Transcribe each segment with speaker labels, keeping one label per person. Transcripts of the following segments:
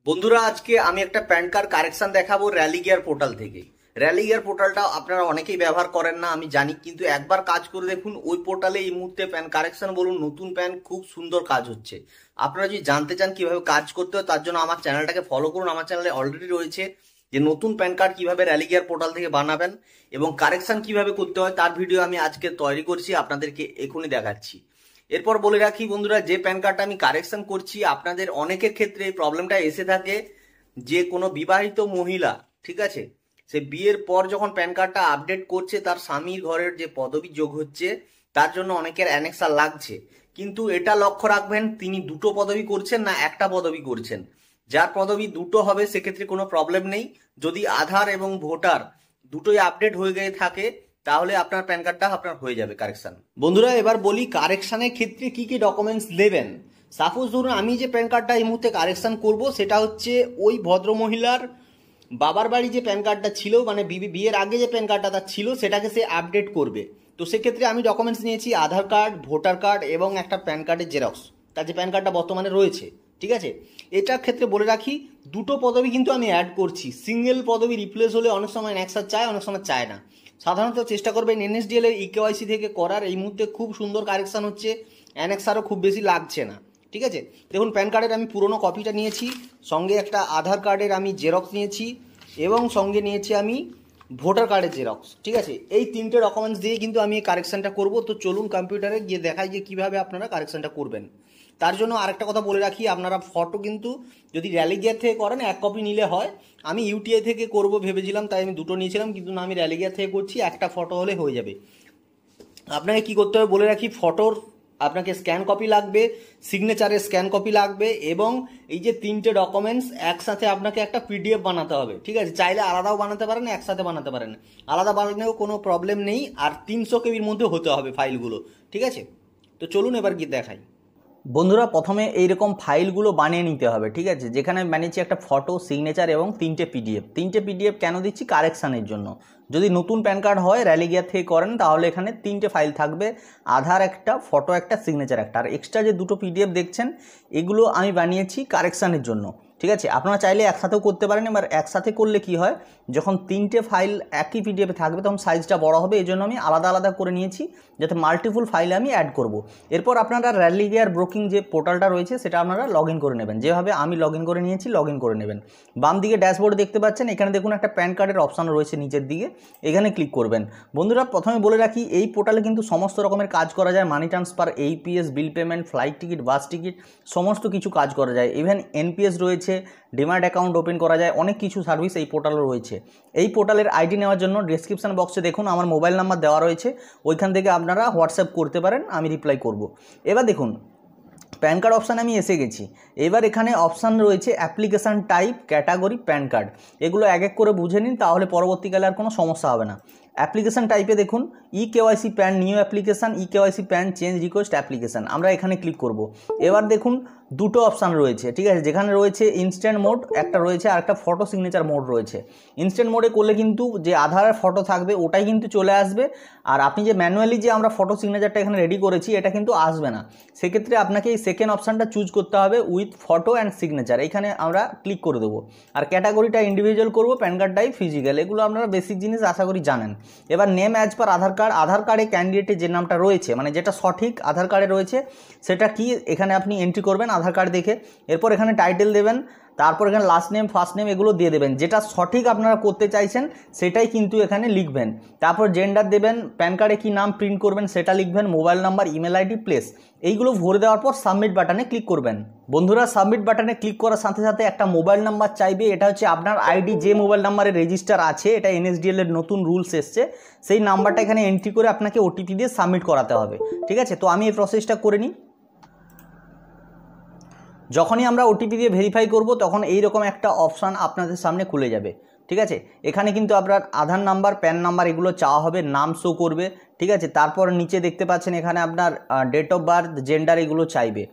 Speaker 1: বন্ধুরা আজকে আমি একটা প্যান কার্ড কারেকশন দেখাবো র্যালি গিয়ার পোর্টাল থেকে। র্যালি গিয়ার পোর্টালটা আপনারা অনেকেই ব্যবহার করেন না আমি জানি, কিন্তু একবার কাজ করে দেখুন। ওই পোর্টালে এই মুহূর্তে প্যান কারেকশন বলুন, নতুন প্যান খুব সুন্দর কাজ হচ্ছে। আপনারা যদি জানতে চান কিভাবে কাজ করতে হয় তার জন্য আমার চ্যানেলটাকে ফলো করুন। আমার চ্যানেলে অলরেডি রয়েছে যে নতুন প্যান কার্ড কিভাবে র্যালি গিয়ার পোর্টাল থেকে বানাবেন এবং কারেকশন কিভাবে করতে হয় তার ভিডিও আমি আজকে তৈরি করছি, আপনাদেরকে এখনই দেখাচ্ছি। এরপর বলে রাখি বন্ধুরা, যে প্যান কার্ডটা আমি কারেকশন করছি আপনাদের অনেকের ক্ষেত্রে এই প্রবলেমটা এসে থাকে যে কোনো বিবাহিত মহিলা, ঠিক আছে, সে বিয়ের পর যখন প্যান কার্ডটা আপডেট করছে তার স্বামীর ঘরের যে পদবি যোগ হচ্ছে তার জন্য অনেকের অ্যানেক্সার লাগছে, কিন্তু এটা লক্ষ্য রাখবেন তিনি দুটো পদবি করছেন না একটা পদবি করছেন। যার পদবি দুটো হবে সেক্ষেত্রে কোনো প্রবলেম নেই। যদি আধার এবং ভোটার দুটোই আপডেট হয়ে গিয়ে থাকে তাহলে আপনার প্যান কার্ডটা আপনার হয়ে যাবে কারেকশন। বন্ধুরা এবার বলি কারেকশনের ক্ষেত্রে কি কি ডকুমেন্টস দেবেন। সাপোজ ধরুন আমি যে প্যান কার্ডটা এই মুহূর্তে কারেকশন করব সেটা হচ্ছে ওই ভদ্রমহিলার বাবার বাড়ি যে প্যান কার্ডটা ছিল, মানে বিয়ের আগে যে প্যান কার্ডটা তার ছিল সেটাকে সে আপডেট করবে। তো সেক্ষেত্রে আমি ডকুমেন্টস নিয়েছি আধার কার্ড, ভোটার কার্ড এবং একটা প্যান কার্ডের জেরক্স, তার যে প্যান কার্ডটা বর্তমানে রয়েছে, ঠিক আছে। এটার ক্ষেত্রে বলে রাখি দুটো পদবি কিন্তু আমি অ্যাড করছি। সিঙ্গেল পদবি রিপ্লেস হলে অনেক সময় অ্যানেক্সার চায়, অনেক সময় চায় না। সাধারণত চেষ্টা করবেন এনএসডিএল এর ইকেওয়াইসি থেকে করার। এই মুহূর্তে খুব সুন্দর কারেকশন হচ্ছে, অ্যানেক্সারও খুব বেশি লাগছে না, ঠিক আছে। দেখুন প্যান কার্ডের আমি পুরোনো কপিটা নিয়েছি, সঙ্গে একটা আধার কার্ডের আমি জেরক্স নিয়েছি এবং সঙ্গে নিয়েছি আমি ভোটার কার্ডের জেরক্স, ঠিক আছে। এই তিনটে ডকুমেন্টস দিয়ে কিন্তু আমি এই কারেকশনটা করব। তো চলুন কম্পিউটারে গিয়ে দেখাই যে কীভাবে আপনারা কারেকশনটা করবেন। তার জন্য আরেকটা কথা বলে রাখি, আপনারা ফটো কিন্তু যদি র্যালি গিয়ার থেকে করেন এক কপি নিলে হয়। আমি ইউটিআই থেকে করব ভেবেছিলাম, তাই আমি দুটো নিয়েছিলাম, কিন্তু না আমি র্যালি গিয়ার থেকে করছি, একটা ফটো হলে হয়ে যাবে। আপনাকে কি করতে হবে বলে রাখি, ফটোর আপনাকে স্ক্যান কপি লাগবে, সিগনেচারের স্ক্যান কপি লাগবে এবং এই যে তিনটে ডকুমেন্টস একসাথে আপনাকে একটা পিডিএফ বানাতে হবে, ঠিক আছে। চাইলে আলাদাও বানাতে পারেন, একসাথে বানাতে পারেন, আলাদা বানালেও কোনো প্রবলেম নেই। আর 300 কেবির মধ্যে হতে হবে ফাইলগুলো, ঠিক আছে। তো চলুন এবার কি দেখাই। বন্ধুরা প্রথমে এইরকম ফাইলগুলো বানিয়ে নিতে হবে, ঠিক আছে। যেখানে বানিয়েছি একটা ফটো, সিগনেচার এবং তিনটে পিডিএফ কেন দিচ্ছি? কারেকশানের জন্য। যদি নতুন প্যান কার্ড হয় র্যালি গিয়ার থেকে করেন তাহলে এখানে তিনটে ফাইল থাকবে, আধার একটা, ফটো একটা, সিগনেচার একটা। আর এক্সট্রা যে দুটো পিডিএফ দেখছেন এগুলো আমি বানিয়েছি কারেকশানের জন্য, ঠিক আছে। আপনারা চাইলে একসাথেও করতে পারেন। এবার একসাথে করলে কি হয়, যখন তিনটে ফাইল একই পিডিএফে থাকবে তখন সাইজটা বড় হবে, এই জন্য আমি আলাদা আলাদা করে নিয়েছি যাতে মাল্টিপুল ফাইলে আমি অ্যাড করব। এরপর আপনারা র্যালি গিয়ার ব্রোকিং যে পোর্টালটা রয়েছে সেটা আপনারা লগ ইন করে নেবেন, যেভাবে আমি লগ ইন করে নিয়েছি লগ ইন করে নেবেন। বাম দিকে ড্যাশবোর্ড দেখতে পাচ্ছেন, এখানে দেখুন একটা প্যান কার্ডের অপশান রয়েছে নিচের দিকে, এখানে ক্লিক করবেন। বন্ধুরা প্রথমে বলে রাখি এই পোর্টালে কিন্তু সমস্ত রকমের কাজ করা যায়, money transfer, AEPS, bill payment, flight ticket, বাস টিকিট, সমস্ত কিছু কাজ করা যায়। ইভেন এনপিএস রয়েছে, ডিম্যাট অ্যাকাউন্ট ওপেন করা যায়, অনেক কিছু সার্ভিস এই পোর্টালে রয়েছে। এই পোর্টালের আইডি নেওয়ার জন্য ডেসক্রিপশন বক্সে দেখুন আমার মোবাইল নাম্বার দেওয়া রয়েছে, ওইখান থেকে আপনারা হোয়াটসঅ্যাপ করতে পারেন, আমি রিপ্লাই করব। এবার দেখুন প্যান কার্ড অপশানে আমি এসে গেছি। এবার এখানে অপশান রয়েছে application type, category, pan card. এগুলো এক এক করে বুঝে নিন, তাহলে পরবর্তীকালে আর কোনো সমস্যা হবে না। অ্যাপ্লিকেশান টাইপে দেখুন E KYC PAN new application, E KYC PAN change request application, আমরা এখানে ক্লিক করব। এবার দেখুন দুটো অপশান রয়েছে, ঠিক আছে। যেখানে রয়েছে ইনস্ট্যান্ট মোড একটা রয়েছে আর একটা ফটো সিগনেচার মোড রয়েছে। ইনস্ট্যান্ট মোডে করলে কিন্তু যে আধারের ফটো থাকবে ওটাই কিন্তু চলে আসবে, আর আপনি যে ম্যানুয়ালি যে আমরা ফটো সিগনেচারটা এখানে রেডি করেছি এটা কিন্তু আসবে না। সেক্ষেত্রে আপনাকে এই সেকেন্ড অপশানটা চুজ করতে হবে, উইথ ফটো অ্যান্ড সিগনেচার, এখানে আমরা ক্লিক করে দেবো। আর ক্যাটাগরিটা ইন্ডিভিজুয়াল করব, প্যান কার্ড টাইপ ফিজিক্যাল, এগুলো আপনারা বেসিক জিনিস আশা করি জানেন। এবার নেম অ্যাজ পার আধার কার্ড, আধার কার্ডে ক্যান্ডিডেটের যে নামটা রয়েছে মানে যেটা সঠিক আধার কার্ডে রয়েছে সেটা কি এখানে আপনি এন্ট্রি করবেন আধার কার্ড দেখে। এরপর এখানে টাইটেল দেবেন, তারপর এখানে লাস্ট নেম, ফার্স্ট নেম এগুলো দিয়ে দেবেন, যেটা সঠিক আপনারা করতে চাইছেন সেটাই কিন্তু এখানে লিখবেন। তারপর জেন্ডার দেবেন, প্যান কার্ডে কী নাম প্রিন্ট করবেন সেটা লিখবেন, mobile number, email ID, place, এইগুলো ভরে দেওয়ার পর সাবমিট বাটনে ক্লিক করবেন। বন্ধুরা সাবমিট বাটনে ক্লিক করার সাথে সাথে একটা মোবাইল নাম্বার চাইবে, এটা হচ্ছে আপনার আইডি যে মোবাইল নাম্বারে রেজিস্টার আছে, এটা এনএসডিএল এর নতুন রুলস এসছে, সেই নাম্বারটা এখানে এন্ট্রি করে আপনাকে ওটিপি দিয়ে সাবমিট করাতে হবে, ঠিক আছে। তো আমি এই প্রসেসটা করে নিই। যখনই আমরা ওটিপি দিয়ে ভেরিফাই করব তখন এইরকম একটা অপশান আপনাদের সামনে খুলে যাবে, ঠিক আছে। এখানে কিন্তু আপনার আধার নাম্বার, প্যান নাম্বার এগুলো চাওয়া হবে, নাম শো করবে, ঠিক আছে। তারপর নিচে দেখতে পাচ্ছেন এখানে আপনার ডেট অফ বার্থ, জেন্ডার এগুলো চাইবে।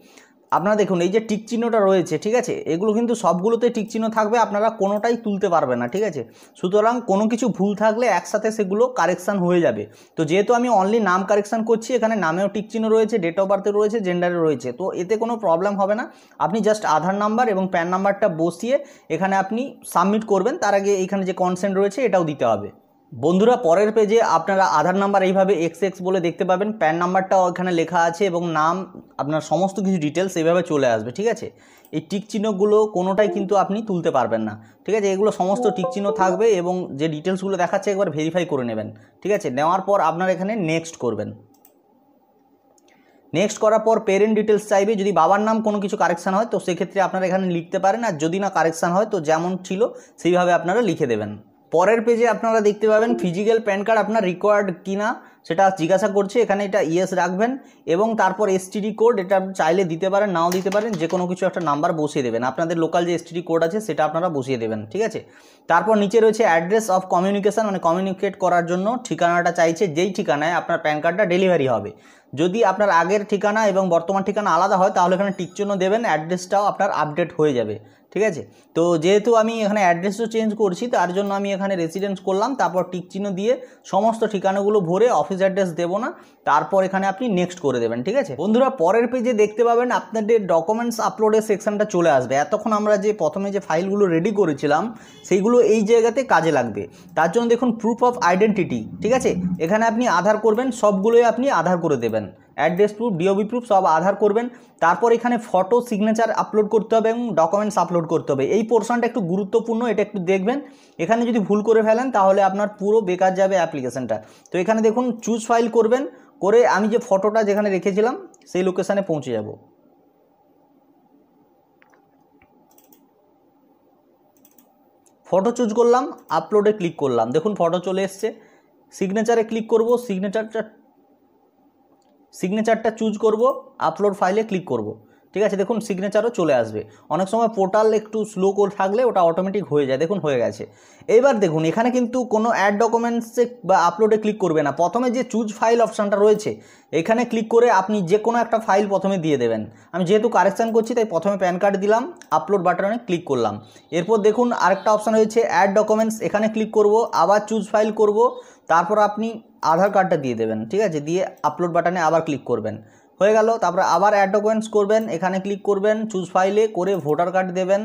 Speaker 2: আপনারা দেখুন এই যে টিক চিহ্নটা রয়েছে, ঠিক আছে, এগুলো কিন্তু সবগুলোতে টিক চিহ্ন থাকবে, আপনারা কোনোটাই তুলতে পারবেন না, ঠিক আছে। সুতরাং কোনো কিছু ভুল থাকলে একসাথে সেগুলো কারেকশান হয়ে যাবে। তো যেহেতু আমি অনলি নাম কারেকশান করছি, এখানে নামেও টিক চিহ্ন রয়েছে, ডেট অফ বার্থে রয়েছে, জেন্ডারে রয়েছে, তো এতে কোনো প্রবলেম হবে না। আপনি জাস্ট আধার নাম্বার এবং প্যান নাম্বারটা বসিয়ে এখানে আপনি সাবমিট করবেন, তার আগে এখানে যে কনসেন্ট রয়েছে এটাও দিতে হবে। বন্ধুরা পরের পেজে আপনারা আধার নাম্বার এইভাবে XX বলে দেখতে পাবেন, প্যান নাম্বারটাও এখানে লেখা আছে এবং নাম, আপনার সমস্ত কিছু ডিটেলস এইভাবে চলে আসবে, ঠিক আছে। এই টিক চিহ্নগুলো কোনোটাই কিন্তু আপনি তুলতে পারবেন না, ঠিক আছে। এগুলো সমস্ত টিক চিহ্ন থাকবে এবং যে ডিটেলসগুলো দেখাচ্ছে একবার ভেরিফাই করে নেবেন, ঠিক আছে। নেওয়ার পর আপনারা এখানে নেক্সট করবেন। নেক্সট করার পর পেরেন্ট ডিটেলস চাইবে, যদি বাবার নাম কোনো কিছু কারেকশান হয় তো সেক্ষেত্রে আপনারা এখানে লিখতে পারেন, আর যদি না কারেকশান হয় তো যেমন ছিল সেইভাবে আপনারা লিখে দেবেন। পরের পেজে আপনারা দেখতে পাবেন ফিজিক্যাল প্যান কার্ড আপনার রিকোয়ার্ড কিনা সেটা জিজ্ঞাসা করছে, এখানে এটা ইয়েস রাখবেন এবং তারপর এসটিডি কোড, এটা চাইলে দিতে পারেন নাও দিতে পারেন, যে কোনো কিছু একটা নাম্বার বসিয়ে দেবেন, আপনাদের লোকাল যে এসটিডি কোড আছে সেটা আপনারা বসিয়ে দেবেন, ঠিক আছে। তারপর নিচে রয়েছে অ্যাড্রেস অফ কমিউনিকেশান, মানে কমিউনিকেট করার জন্য ঠিকানাটা চাইছে, যেই ঠিকানায় আপনার প্যান কার্ডটা ডেলিভারি হবে। যদি আপনার আগের ঠিকানা এবং বর্তমান ঠিকানা আলাদা হয় তাহলে এখানে টিক চিহ্ন দেবেন, অ্যাড্রেসটাও আপনার আপডেট হয়ে যাবে, ঠিক আছে। তো যেহেতু আমি এখানে অ্যাড্রেসও চেঞ্জ করছি তার জন্য আমি এখানে রেসিডেন্স করলাম, তারপর টিক চিহ্ন দিয়ে সমস্ত ঠিকানাগুলো ভরে অফিস অ্যাড্রেস দেবো না, তারপর এখানে আপনি নেক্সট করে দেবেন, ঠিক আছে। বন্ধুরা পরের পেজে দেখতে পাবেন আপনাদের ডকুমেন্টস আপলোডের সেকশনটা চলে আসবে। এতক্ষণ আমরা যে প্রথমে যে ফাইলগুলো রেডি করেছিলাম সেইগুলো এই জায়গাতে কাজে লাগবে। তার জন্য দেখুন প্রুফ অফ আইডেন্টিটি, ঠিক আছে, এখানে আপনি আধার করবেন, সবগুলোই আপনি আধার করে দেবেন, অ্যাড্রেস প্রুফ, ডিওবি প্রুফ সব আধার করবেন। তারপর এখানে ফটো, সিগনেচার আপলোড করতে হবে এবং ডকুমেন্টস আপলোড করতে হবে। এই পোর্শনটা একটু গুরুত্বপূর্ণ, এটা একটু দেখবেন, এখানে যদি ভুল করে ফেলেন তাহলে আপনার পুরো বেকার যাবে অ্যাপ্লিকেশনটা। তো এখানে দেখুন চুজ ফাইল করবেন, করে আমি যে ফটোটা যেখানে রেখেছিলাম সেই লোকেশানে পৌঁছে যাব। ফটো চুজ করলাম, আপলোডে ক্লিক করলাম, দেখুন ফটো চলে এসছে। সিগনেচারে ক্লিক করব, সিগনেচারটা চুজ করব, আপলোড ফাইলে ক্লিক করব, ঠিক আছে। দেখুন সিগনেচারও চলে আসবে। অনেক সময় পোর্টাল একটু স্লো করে থাকলে ওটা অটোমেটিক হয়ে যায়, দেখুন হয়ে গেছে। এইবার দেখুন এখানে কিন্তু কোনো অ্যাড ডকুমেন্টসে বা আপলোডে ক্লিক করবে না, প্রথমে যে চুজ ফাইল অপশানটা রয়েছে এখানে ক্লিক করে আপনি যে কোনো একটা ফাইল প্রথমে দিয়ে দেবেন। আমি যেহেতু কারেকশান করছি তাই প্রথমে প্যান কার্ড দিলাম, আপলোড বাটনে ক্লিক করলাম। এরপর দেখুন আরেকটা অপশান রয়েছে অ্যাড ডকুমেন্টস, এখানে ক্লিক করব, আবার চুজ ফাইল করব, তারপর আপনি আধার কার্ডটা দিয়ে দেবেন, ঠিক আছে, দিয়ে আপলোড বাটনে আবার ক্লিক করবেন, হয়ে গেল। তারপরে আবার অ্যাড ডকুমেন্টস করবেন, এখানে ক্লিক করবেন, চুজ ফাইলে করে ভোটার কার্ড দেবেন,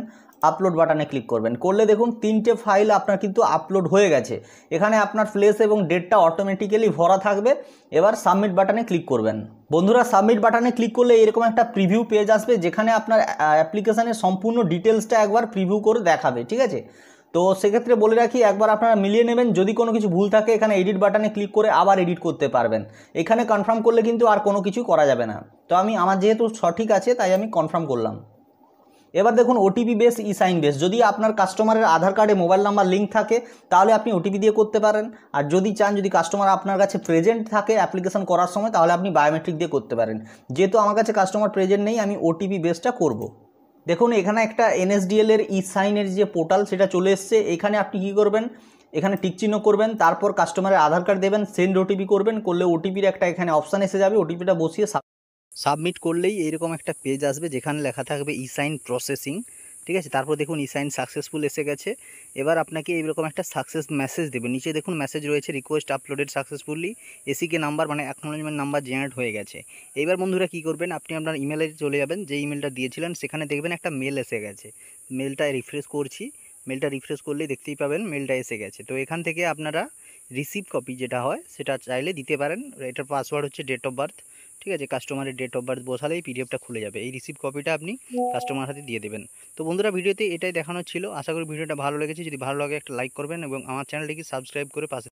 Speaker 2: আপলোড বাটনে ক্লিক করবেন, করলে দেখুন 3টে ফাইল আপনার কিন্তু আপলোড হয়ে গেছে। এখানে আপনার প্লেস এবং ডেটটা অটোমেটিক্যালি ভরা থাকবে। এবার সাবমিট বাটনে ক্লিক করবেন। বন্ধুরা সাবমিট বাটনে ক্লিক করলে এরকম একটা প্রিভিউ পেজ আসবে, যেখানে আপনার অ্যাপ্লিকেশানের সম্পূর্ণ ডিটেলসটা একবার প্রিভিউ করে দেখাবে, ঠিক আছে। তো সেক্ষেত্রে বলে রাখি একবার আপনারা মিলিয়ে নেবেন, যদি কোনো কিছু ভুল থাকে এখানে এডিট বাটনে ক্লিক করে আবার এডিট করতে পারবেন। এখানে কনফার্ম করলে কিন্তু আর কোনো কিছু করা যাবে না। তো আমার যেহেতু সঠিক আছে তাই আমি কনফার্ম করলাম। এবার দেখুন ওটিপি বেস, ই সাইন বেস, যদি আপনার কাস্টমারের আধার কার্ডে মোবাইল নাম্বার লিঙ্ক থাকে তাহলে আপনি ওটিপি দিয়ে করতে পারেন, আর যদি চান যদি কাস্টমার আপনার কাছে প্রেজেন্ট থাকে অ্যাপ্লিকেশন করার সময় তাহলে আপনি বায়োমেট্রিক দিয়ে করতে পারেন। যেহেতু আমার কাছে কাস্টমার প্রেজেন্ট নেই আমি ওটিপি বেসটা করব। দেখুন এখানে একটা NSDL এর ই সাইনের যে পোর্টাল সেটা চলে এসছে। এখানে আপনি কি করবেন, এখানে টিক চিহ্ন করবেন, তারপর কাস্টমারের আধার কার্ড দেবেন, সেন্ড ওটিপি করবেন, করলে ওটিপির একটা এখানে অপশান এসে যাবে, ওটিপিটা বসিয়ে সাবমিট করলেই এইরকম একটা পেজ আসবে যেখানে লেখা থাকবে ই সাইন প্রসেসিং, ঠিক আছে। তারপর দেখুন ই সাইন সাকসেসফুল এসে গেছে। এবার আপনাকে এইরকম একটা সাকসেস মেসেজ দেবে, নিচে দেখুন মেসেজ রয়েছে রিকোয়েস্ট আপলোডেড সাকসেসফুলি, এসিকে নাম্বার মানে অ্যাকনোলেজমেন্ট নাম্বার জেনারেট হয়ে গেছে। এইবার বন্ধুরা কী করবেন, আপনি আপনার ইমেলে চলে যাবেন, যে ইমেলটা দিয়েছিলেন সেখানে দেখবেন একটা মেল এসে গেছে। মেলটা রিফ্রেশ করছি, মেলটা রিফ্রেশ করলেই দেখতেই পাবেন মেলটা এসে গেছে। তো এখান থেকে আপনারা রিসিভ কপি যেটা হয় সেটা চাইলে দিতে পারেন। এটার পাসওয়ার্ড হচ্ছে ডেট অফ বার্থ, ঠিক আছে, কাস্টমারের ডেট অফ বার্থ বসালেই পিডিএফটা খুলে যাবে। এই রিসিভ কপিটা আপনি কাস্টমার হাতে দিয়ে দেবেন। তো বন্ধুরা ভিডিওতে এটাই দেখানো ছিল, আশা করি ভিডিওটা ভালো লেগেছে। যদি ভালো লাগে একটা লাইক করবেন এবং আমার চ্যানেলটিকে সাবস্ক্রাইব করে পাশে